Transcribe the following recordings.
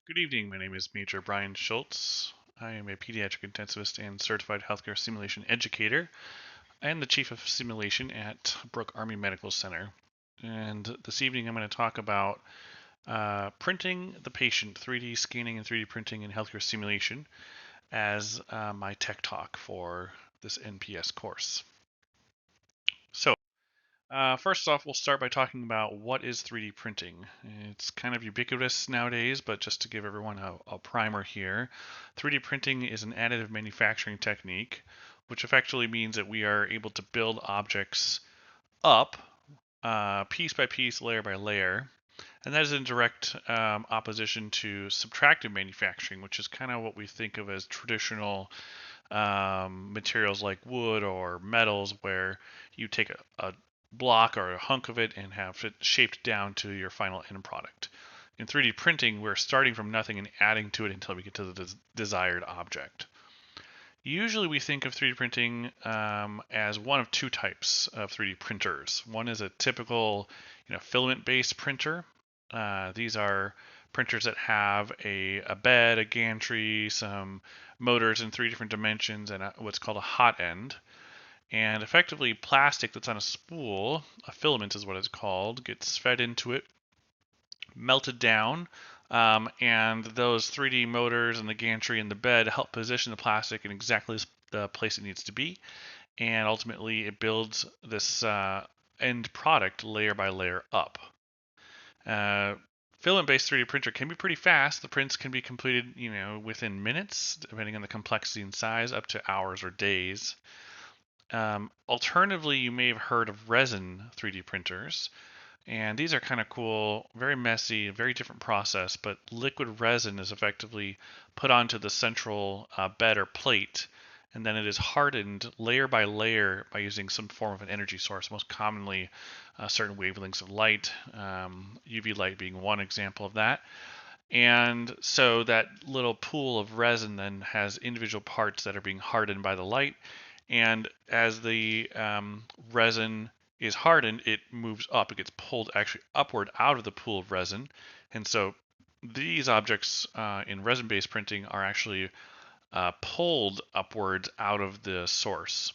Good evening. My name is Major Brian Schultz. I am a pediatric intensivist and certified healthcare simulation educator. I am the chief of simulation at Brooke Army Medical Center. And this evening I'm going to talk about printing the patient, 3D scanning and 3D printing in healthcare simulation as my tech talk for this NPS course. So, first off, we'll start by talking about what is 3D printing. It's kind of ubiquitous nowadays, but just to give everyone a primer here, 3D printing is an additive manufacturing technique, which effectively means that we are able to build objects up piece by piece, layer by layer. And that is in direct opposition to subtractive manufacturing, which is kind of what we think of as traditional materials like wood or metals, where you take a block or a hunk of it and have it shaped down to your final end product. In 3D printing, we're starting from nothing and adding to it until we get to the desired object. Usually we think of 3D printing as one of two types of 3D printers. One is a typical filament-based printer. These are printers that have a bed, a gantry, some motors in 3 different dimensions, and what's called a hot end. And effectively, plastic that's on a spool, a filament is what it's called, gets fed into it, melted down, and those 3D motors and the gantry and the bed help position the plastic in exactly the place it needs to be. And ultimately, it builds this end product layer by layer up. Filament-based 3D printer can be pretty fast. The prints can be completed, within minutes, depending on the complexity and size, up to hours or days. Alternatively, you may have heard of resin 3D printers, and these are kind of cool, very messy, very different process, but liquid resin is effectively put onto the central bed or plate, and then it is hardened layer by layer by using some form of an energy source, most commonly certain wavelengths of light, UV light being one example of that. And so that little pool of resin then has individual parts that are being hardened by the light. And as the resin is hardened, it moves up. It gets pulled actually upward out of the pool of resin. And so these objects in resin-based printing are actually pulled upwards out of the source.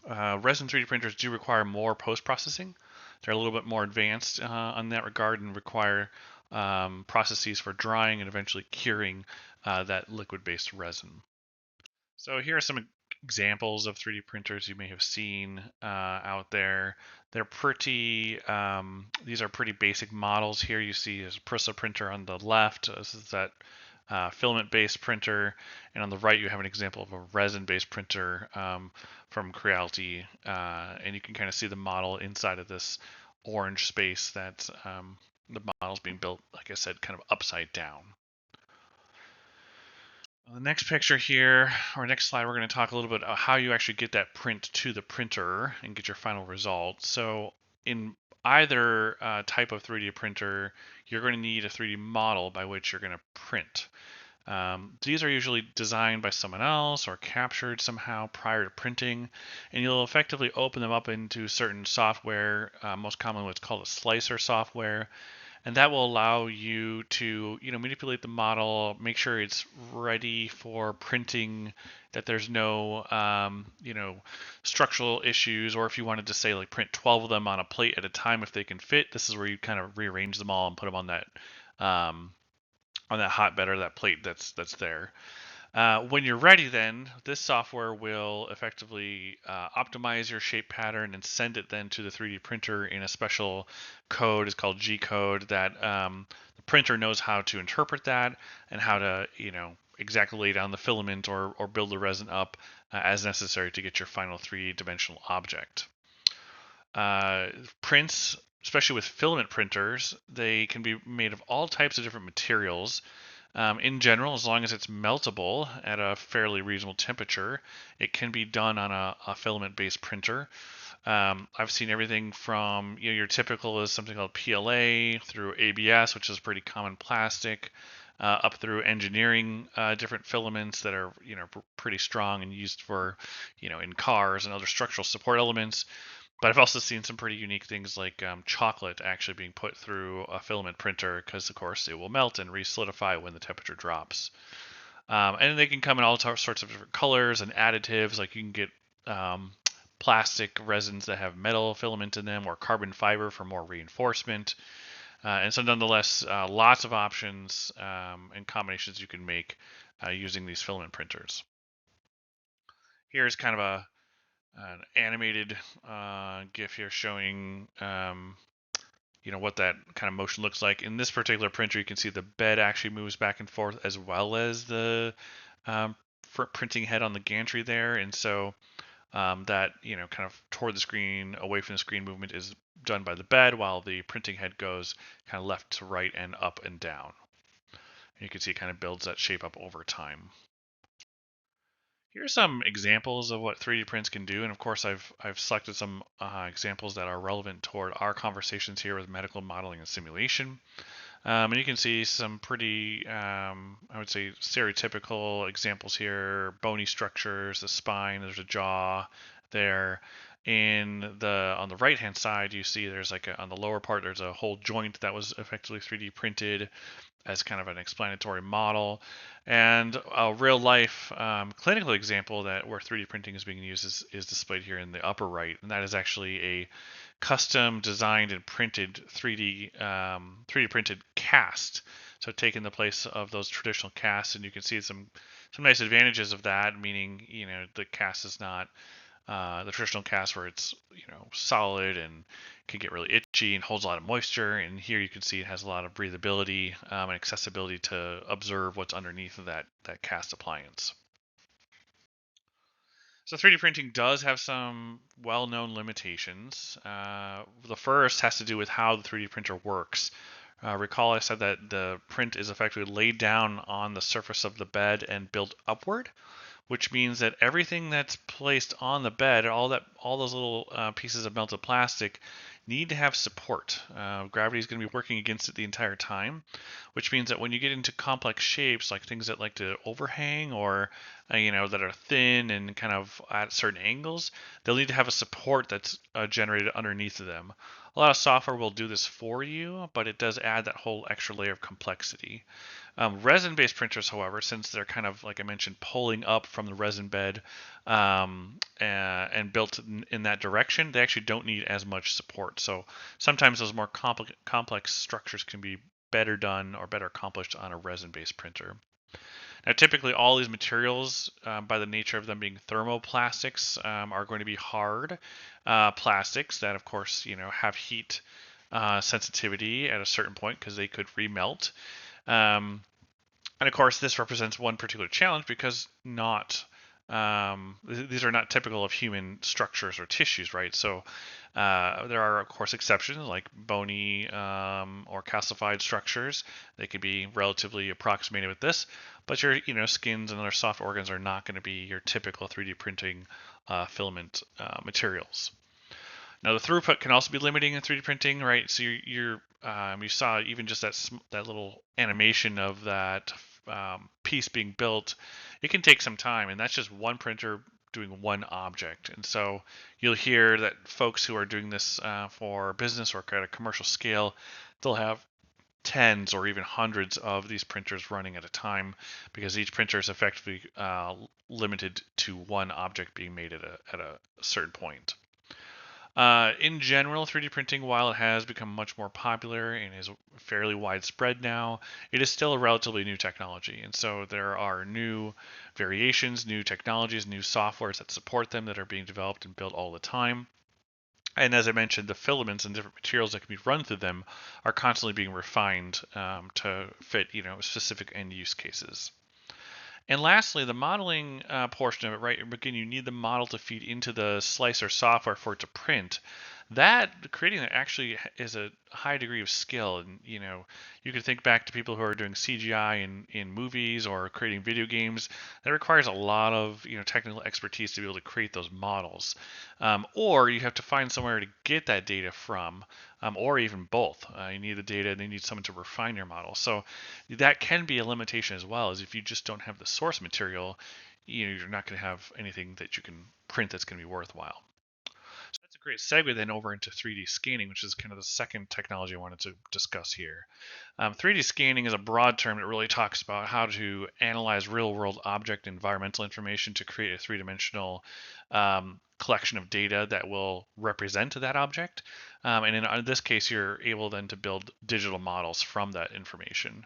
Resin 3D printers do require more post-processing. They're a little bit more advanced on that regard and require processes for drying and eventually curing that liquid-based resin. So here are some examples of 3D printers you may have seen out there. They're pretty, these are pretty basic models here. You see a Prusa printer on the left. This is that filament-based printer, and on the right you have an example of a resin-based printer from Creality, and you can kind of see the model inside of this orange space that the model's being built, like I said, kind of upside down. The next picture here, or next slide, we're going to talk a little bit about how you actually get that print to the printer and get your final result. So in either type of 3D printer, you're going to need a 3D model by which you're going to print. These are usually designed by someone else or captured somehow prior to printing, and you'll effectively open them up into certain software, most commonly what's called a slicer software, and that will allow you to manipulate the model, make sure it's ready for printing, that there's no structural issues, or if you wanted to say like print 12 of them on a plate at a time if they can fit, this is where you kind of rearrange them all and put them on that hotbed or that plate that's there. When you're ready, then this software will effectively optimize your shape pattern and send it then to the 3D printer in a special code. It's called G code that the printer knows how to interpret that and how to exactly lay down the filament or build the resin up as necessary to get your final 3-dimensional object. Prints, especially with filament printers, they can be made of all types of different materials. In general, as long as it's meltable at a fairly reasonable temperature, it can be done on a filament-based printer. I've seen everything from your typical is something called PLA through ABS, which is pretty common plastic, up through engineering different filaments that are pretty strong and used for in cars and other structural support elements. But I've also seen some pretty unique things like chocolate actually being put through a filament printer because, of course, it will melt and re-solidify when the temperature drops. And they can come in all sorts of different colors and additives. Like you can get um, plastic resins that have metal filament in them, or carbon fiber for more reinforcement. And so, nonetheless, lots of options and combinations you can make using these filament printers. Here's kind of an animated GIF here showing what that kind of motion looks like. In this particular printer, you can see the bed actually moves back and forth as well as the um, printing head on the gantry there, and so that kind of toward the screen, away from the screen movement is done by the bed, while the printing head goes kind of left to right and up and down. And you can see it kind of builds that shape up over time. Here's some examples of what 3D prints can do, and of course I've selected some examples that are relevant toward our conversations here with medical modeling and simulation. And you can see some pretty, I would say, stereotypical examples here: bony structures, the spine, there's a jaw there. On the right hand side, you see there's on the lower part there's a whole joint that was effectively 3D printed as kind of an explanatory model. And a real life clinical example that where 3D printing is being used is displayed here in the upper right, and that is actually a custom designed and printed 3D printed cast. So taking the place of those traditional casts, and you can see some nice advantages of that, meaning the cast is not the traditional cast where it's solid and can get really itchy and holds a lot of moisture. And here you can see it has a lot of breathability and accessibility to observe what's underneath of that cast appliance. So 3D printing does have some well-known limitations. The first has to do with how the 3D printer works. Recall I said that the print is effectively laid down on the surface of the bed and built upward, which means that everything that's placed on the bed, all those little pieces of melted plastic, need to have support. Gravity is going to be working against it the entire time, which means that when you get into complex shapes, like things that like to overhang or that are thin and kind of at certain angles, they'll need to have a support that's generated underneath of them. A lot of software will do this for you, but it does add that whole extra layer of complexity. Resin-based printers, however, since they're kind of, like I mentioned, pulling up from the resin bed and built in that direction, they actually don't need as much support. So sometimes those more complex structures can be better done or better accomplished on a resin-based printer. Now, typically, all these materials, by the nature of them being thermoplastics, are going to be hard plastics that, of course, have heat sensitivity at a certain point because they could remelt. Um, and of course, this represents one particular challenge because these are not typical of human structures or tissues, right? So there are, of course, exceptions like bony or calcified structures. They could be relatively approximated with this, but your skins and other soft organs are not going to be your typical 3D printing filament materials. Now the throughput can also be limiting in 3D printing, right? So you saw even just that little animation of that piece being built. It can take some time, and that's just one printer doing one object. And so you'll hear that folks who are doing this for business or at a commercial scale, they'll have tens or even hundreds of these printers running at a time because each printer is effectively limited to one object being made at a certain point. In general, 3D printing, while it has become much more popular and is fairly widespread now, it is still a relatively new technology. And so there are new variations, new technologies, new softwares that support them that are being developed and built all the time. And as I mentioned, the filaments and different materials that can be run through them are constantly being refined to fit, specific end use cases. And lastly, the modeling portion of it, right? Again, you need the model to feed into the slicer software for it to print. That creating that actually is a high degree of skill, and you can think back to people who are doing CGI in movies or creating video games. That requires a lot of technical expertise to be able to create those models, or you have to find somewhere to get that data from, or even both. You need the data, and you need someone to refine your model. So that can be a limitation as well, as if you just don't have the source material, you're not going to have anything that you can print that's going to be worthwhile. Great segue then over into 3D scanning, which is kind of the second technology I wanted to discuss here. 3D scanning is a broad term that really talks about how to analyze real world object environmental information to create a three-dimensional collection of data that will represent that object. And in this case, you're able then to build digital models from that information.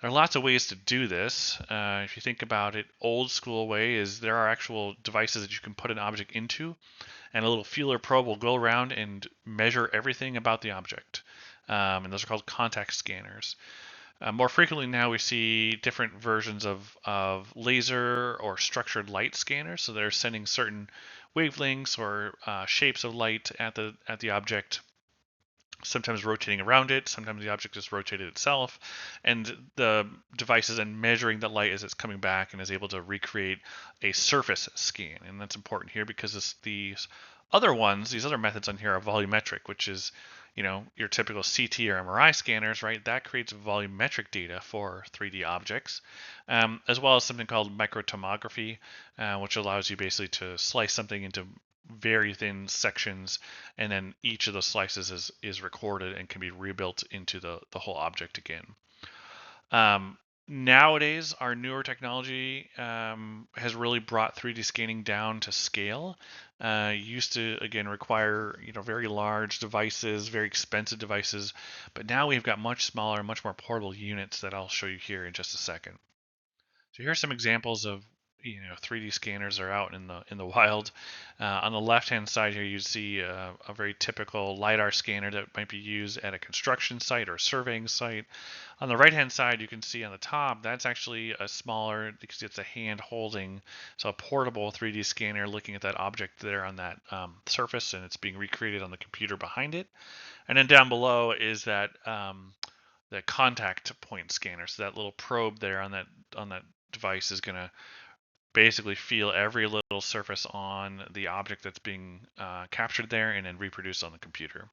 There are lots of ways to do this. If you think about it, old school way is there are actual devices that you can put an object into, and a little feeler probe will go around and measure everything about the object. And those are called contact scanners. More frequently now, we see different versions of laser or structured light scanners. So they're sending certain wavelengths or shapes of light at the object, sometimes rotating around it, sometimes the object just rotated itself, and the device is then measuring the light as it's coming back and is able to recreate a surface scan. And that's important here because these other methods on here are volumetric, which is, your typical CT or MRI scanners, right? That creates volumetric data for 3D objects, as well as something called microtomography, which allows you basically to slice something into very thin sections, and then each of those slices is recorded and can be rebuilt into the whole object again. Nowadays, our newer technology has really brought 3D scanning down to scale. Used to, again, require very large devices, very expensive devices, but now we've got much smaller, much more portable units that I'll show you here in just a second. So here's some examples of 3D scanners are out in the wild. On the left hand side here, you see a very typical LiDAR scanner that might be used at a construction site or surveying site. On the right hand side, you can see on the top that's actually a smaller, because it's a hand holding, so a portable 3D scanner looking at that object there on that surface, and it's being recreated on the computer behind it. And then down below is that the contact point scanner. So that little probe there on that device is going to basically feel every little surface on the object that's being captured there and then reproduced on the computer.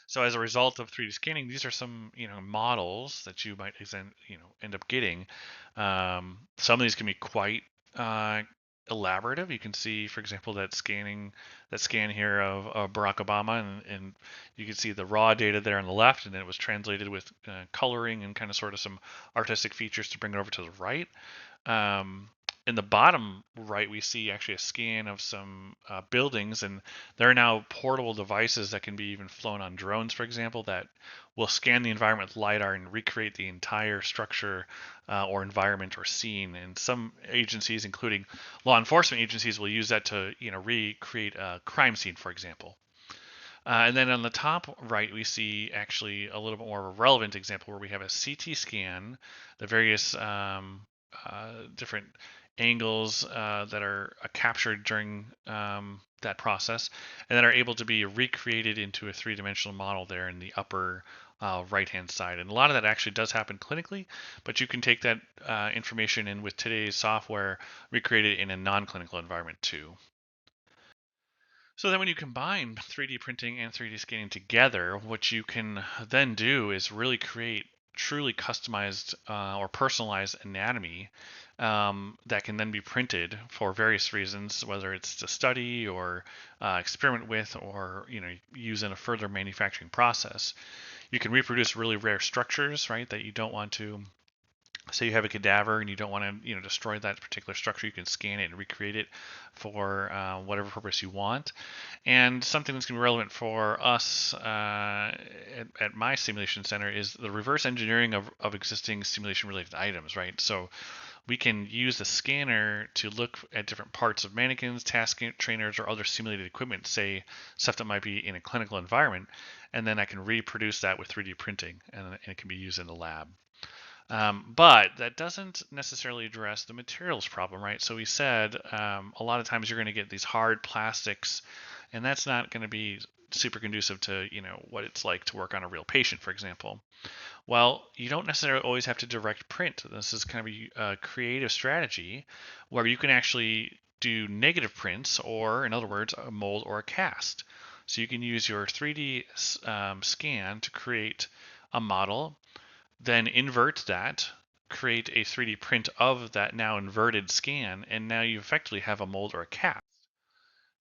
So as a result of 3D scanning, these are some models that you might end up getting. Some of these can be quite elaborative. You can see, for example, that scan here of Barack Obama, and you can see the raw data there on the left, and then it was translated with coloring and kind of sort of some artistic features to bring it over to the right. In the bottom right, we see actually a scan of some buildings, and there are now portable devices that can be even flown on drones, for example, that will scan the environment with LiDAR and recreate the entire structure or environment or scene. And some agencies, including law enforcement agencies, will use that to recreate a crime scene, for example. And then on the top right, we see actually a little bit more of a relevant example where we have a CT scan, the various different angles that are captured during that process, and then are able to be recreated into a three-dimensional model there in the upper right-hand side. And a lot of that actually does happen clinically, but you can take that information and with today's software recreate it in a non-clinical environment too. So then when you combine 3D printing and 3D scanning together, what you can then do is really create truly customized or personalized anatomy that can then be printed for various reasons, whether it's to study or experiment with, or use in a further manufacturing process. You can reproduce really rare structures, right, that you don't want to. Say you have a cadaver and you don't want to destroy that particular structure, you can scan it and recreate it for whatever purpose you want. And something that's going to be relevant for us at my simulation center is the reverse engineering of existing simulation related items, right? So we can use the scanner to look at different parts of mannequins, task trainers, or other simulated equipment, say stuff that might be in a clinical environment, and then I can reproduce that with 3D printing, and it can be used in the lab. But that doesn't necessarily address the materials problem, right? So we said a lot of times you're going to get these hard plastics, and that's not going to be super conducive to what it's like to work on a real patient, for example. Well, you don't necessarily always have to direct print. This is kind of a creative strategy where you can actually do negative prints, or in other words, a mold or a cast. So you can use your 3D scan to create a model, then invert that, create a 3D print of that now inverted scan, and now you effectively have a mold or a cast.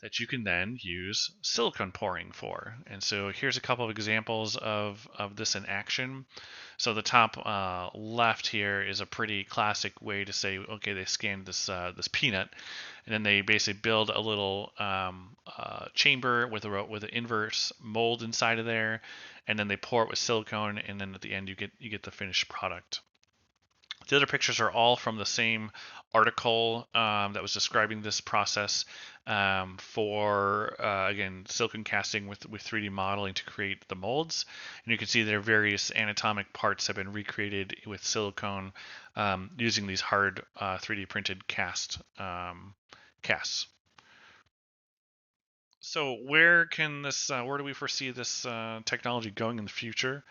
that you can then use silicone pouring for. And so here's a couple of examples of this in action. So the top left here is a pretty classic way to say, okay, they scanned this peanut, and then they basically build a little chamber with an inverse mold inside of there, and then they pour it with silicone, and then at the end you get the finished product. The other pictures are all from the same article that was describing this process for, again, silicon casting with 3D modeling to create the molds. And you can see their various anatomic parts have been recreated with silicone using these hard 3D printed casts. So where do we foresee this technology going in the future?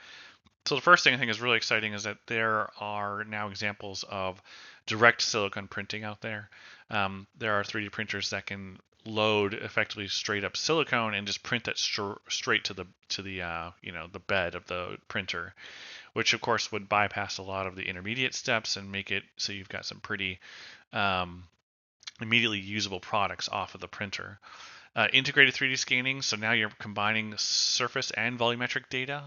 So the first thing I think is really exciting is that there are now examples of direct silicon printing out there. There are 3D printers that can load effectively straight up silicone and just print that straight to the bed of the printer, which of course would bypass a lot of the intermediate steps and make it so you've got some pretty um, immediately usable products off of the printer. Integrated 3D scanning, so now you're combining surface and volumetric data.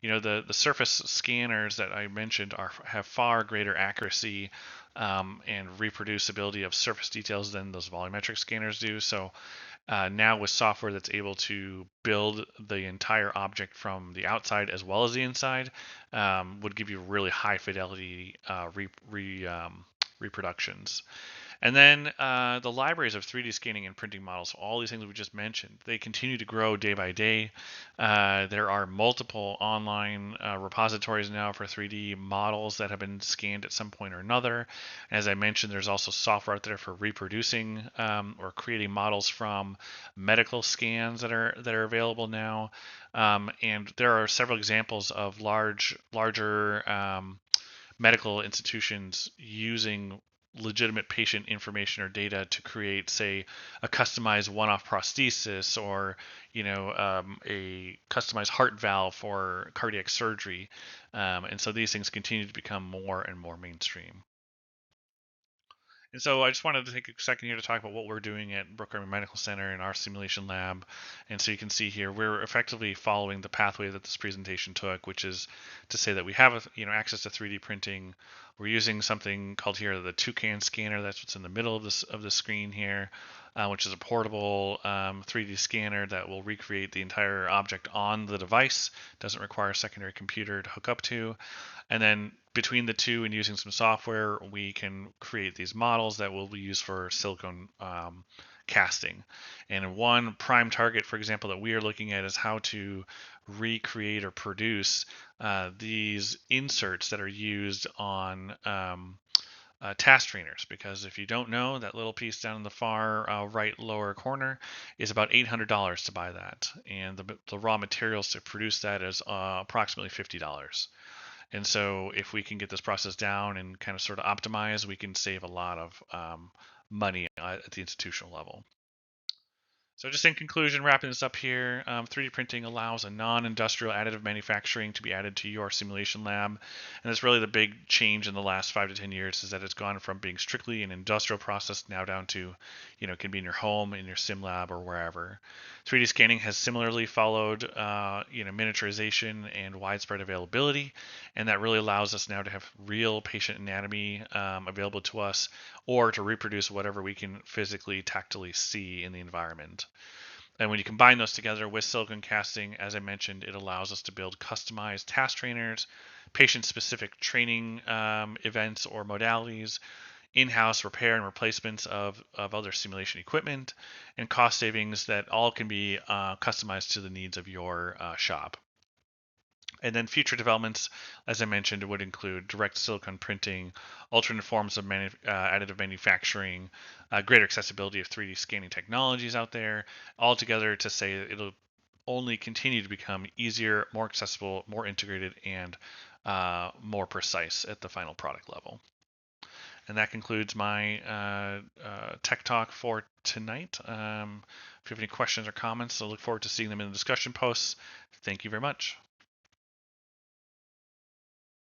The surface scanners that I mentioned have far greater accuracy and reproducibility of surface details than those volumetric scanners do. So now with software that's able to build the entire object from the outside as well as the inside, would give you really high fidelity reproductions. And then the libraries of 3D scanning and printing models, all these things we just mentioned, they continue to grow day by day. There are multiple online repositories now for 3D models that have been scanned at some point or another. As I mentioned, there's also software out there for reproducing or creating models from medical scans that are available now. And there are several examples of larger medical institutions using legitimate patient information or data to create, say, a customized one-off prosthesis or a customized heart valve for cardiac surgery. And so these things continue to become more and more mainstream. And so I just wanted to take a second here to talk about what we're doing at Brooke Army Medical Center in our simulation lab. And so you can see here, we're effectively following the pathway that this presentation took, which is to say that we have access to 3D printing. We're using something called here the Toucan scanner. That's what's in the middle of the screen here, which is a portable 3D scanner that will recreate the entire object on the device. Doesn't require a secondary computer to hook up to. And then between the two and using some software, we can create these models that will be used for silicone casting. And one prime target, for example, that we are looking at is how to recreate or produce these inserts that are used on task trainers, because if you don't know, that little piece down in the far right lower corner is about $800 to buy that, and the raw materials to produce that is approximately $50. And so if we can get this process down and kind of sort of optimize, we can save a lot of money at the institutional level. So just in conclusion, wrapping this up here, 3D printing allows a non-industrial additive manufacturing to be added to your simulation lab. And that's really the big change in the last 5 to 10 years, is that it's gone from being strictly an industrial process now down to, it can be in your home, in your sim lab, or wherever. 3D scanning has similarly followed, miniaturization and widespread availability. And that really allows us now to have real patient anatomy available to us, or to reproduce whatever we can physically, tactily see in the environment. And when you combine those together with silicon casting, as I mentioned, it allows us to build customized task trainers, patient-specific training events or modalities, in-house repair and replacements of other simulation equipment, and cost savings that all can be customized to the needs of your shop. And then future developments, as I mentioned, would include direct silicon printing, alternate forms of additive manufacturing, greater accessibility of 3D scanning technologies out there, all together to say it'll only continue to become easier, more accessible, more integrated, and more precise at the final product level. And that concludes my tech talk for tonight. If you have any questions or comments, I look forward to seeing them in the discussion posts. Thank you very much.